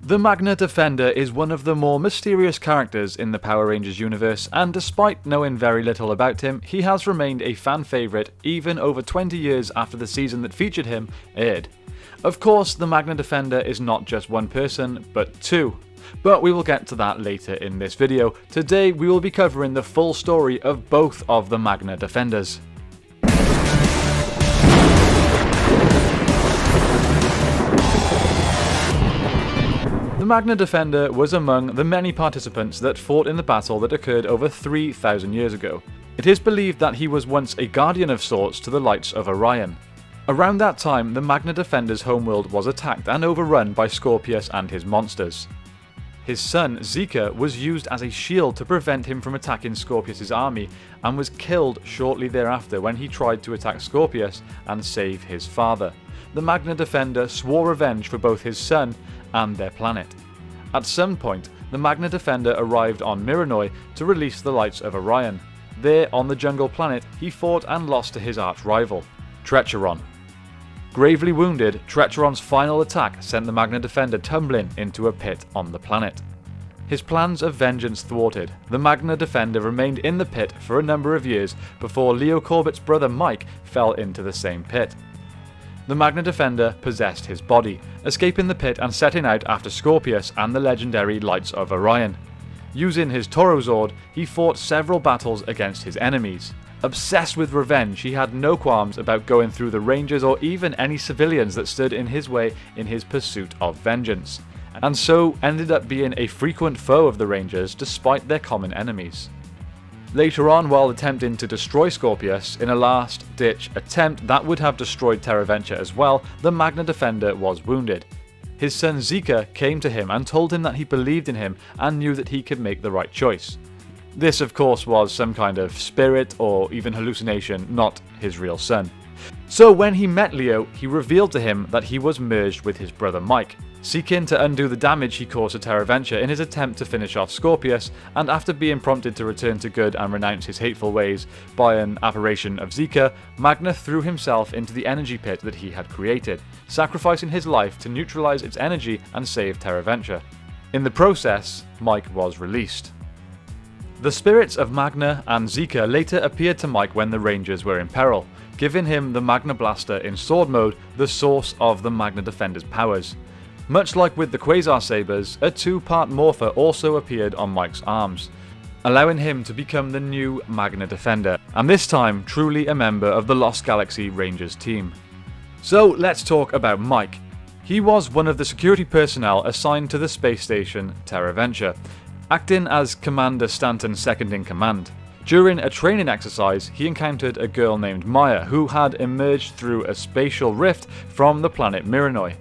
The Magna Defender is one of the more mysterious characters in the Power Rangers universe, and despite knowing very little about him, he has remained a fan favourite even over 20 years after the season that featured him aired. Of course, the Magna Defender is not just one person, but two. But we will get to that later in this video. Today we will be covering the full story of both of the Magna Defenders. The Magna Defender was among the many participants that fought in the battle that occurred over 3,000 years ago. It is believed that he was once a guardian of sorts to the lights of Orion. Around that time, the Magna Defender's homeworld was attacked and overrun by Scorpius and his monsters. His son, Zika, was used as a shield to prevent him from attacking Scorpius' army, and was killed shortly thereafter when he tried to attack Scorpius and save his father. The Magna Defender swore revenge for both his son and their planet. At some point, the Magna Defender arrived on Miranoi to release the lights of Orion. There, on the jungle planet, he fought and lost to his arch-rival, Trecheron. Gravely wounded, Trecheron's final attack sent the Magna Defender tumbling into a pit on the planet. His plans of vengeance thwarted, the Magna Defender remained in the pit for a number of years before Leo Corbett's brother Mike fell into the same pit. The Magna Defender possessed his body, escaping the pit and setting out after Scorpius and the legendary Lights of Orion. Using his Toro Zord, he fought several battles against his enemies. Obsessed with revenge, he had no qualms about going through the Rangers or even any civilians that stood in his way in his pursuit of vengeance, and so ended up being a frequent foe of the Rangers despite their common enemies. Later on, while attempting to destroy Scorpius in a last-ditch attempt that would have destroyed Terraventure as well, the Magna Defender was wounded. His son Zika came to him and told him that he believed in him and knew that he could make the right choice. This of course was some kind of spirit or even hallucination, not his real son. So when he met Leo, he revealed to him that he was merged with his brother Mike, seeking to undo the damage he caused to Terraventure in his attempt to finish off Scorpius, and after being prompted to return to good and renounce his hateful ways by an apparition of Zika, Magna threw himself into the energy pit that he had created, sacrificing his life to neutralize its energy and save Terraventure. In the process, Mike was released. The spirits of Magna and Zika later appeared to Mike when the Rangers were in peril, giving him the Magna Blaster in sword mode, the source of the Magna Defender's powers. Much like with the Quasar Sabers, a two-part morpher also appeared on Mike's arms, allowing him to become the new Magna Defender, and this time truly a member of the Lost Galaxy Rangers team. So let's talk about Mike. He was one of the security personnel assigned to the space station Terraventure, acting as Commander Stanton's second-in-command. During a training exercise, he encountered a girl named Maya who had emerged through a spatial rift from the planet Miranoi.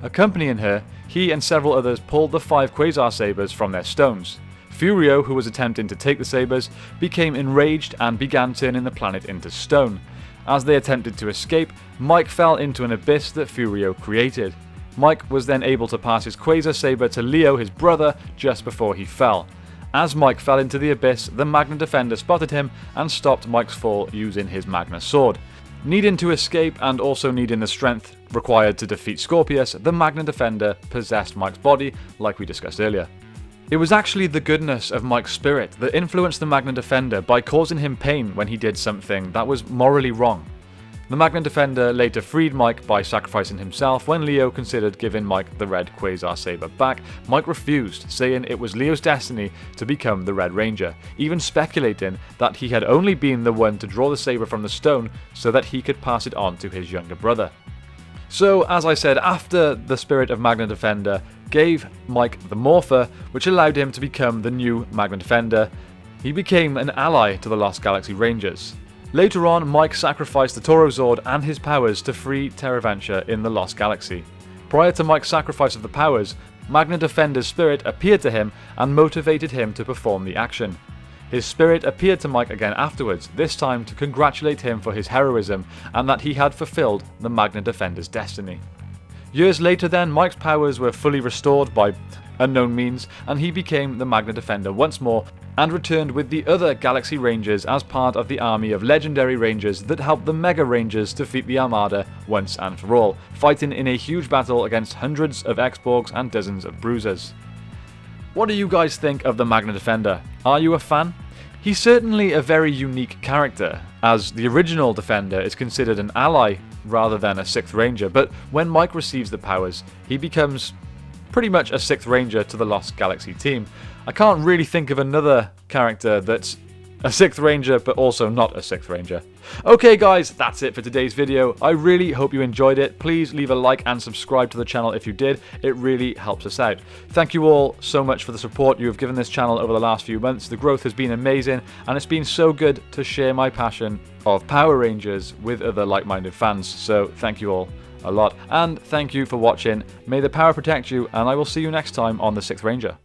Accompanying her, he and several others pulled the 5 Quasar Sabers from their stones. Furio, who was attempting to take the Sabers, became enraged and began turning the planet into stone. As they attempted to escape, Mike fell into an abyss that Furio created. Mike was then able to pass his Quasar Saber to Leo, his brother, just before he fell. As Mike fell into the abyss, the Magna Defender spotted him and stopped Mike's fall using his Magna Sword. Needing to escape and also needing the strength required to defeat Scorpius, the Magna Defender possessed Mike's body, like we discussed earlier. It was actually the goodness of Mike's spirit that influenced the Magna Defender by causing him pain when he did something that was morally wrong. The Magna Defender later freed Mike by sacrificing himself. When Leo considered giving Mike the red Quasar Saber back, Mike refused, saying it was Leo's destiny to become the Red Ranger, even speculating that he had only been the one to draw the saber from the stone so that he could pass it on to his younger brother. So, as I said, after the spirit of Magna Defender gave Mike the Morpher, which allowed him to become the new Magna Defender, he became an ally to the Lost Galaxy Rangers. Later on, Mike sacrificed the Toro Zord and his powers to free Terraventure in the Lost Galaxy. Prior to Mike's sacrifice of the powers, Magna Defender's spirit appeared to him and motivated him to perform the action. His spirit appeared to Mike again afterwards, this time to congratulate him for his heroism and that he had fulfilled the Magna Defender's destiny. Years later then, Mike's powers were fully restored by unknown means and he became the Magna Defender once more, and returned with the other Galaxy Rangers as part of the army of legendary Rangers that helped the Mega Rangers defeat the Armada once and for all, fighting in a huge battle against hundreds of X-Borgs and dozens of Bruisers. What do you guys think of the Magna Defender? Are you a fan? He's certainly a very unique character, as the original Defender is considered an ally rather than a 6th Ranger, but when Mike receives the powers, he becomes pretty much a 6th Ranger to the Lost Galaxy team. I can't really think of another character that's a 6th Ranger but also not a 6th Ranger. Okay guys, that's it for today's video. I really hope you enjoyed it. Please leave a like and subscribe to the channel if you did. It really helps us out. Thank you all so much for the support you have given this channel over the last few months. The growth has been amazing, and it's been so good to share my passion of Power Rangers with other like-minded fans. So thank you all a lot, and thank you for watching. May the power protect you, and I will see you next time on the 6th Ranger.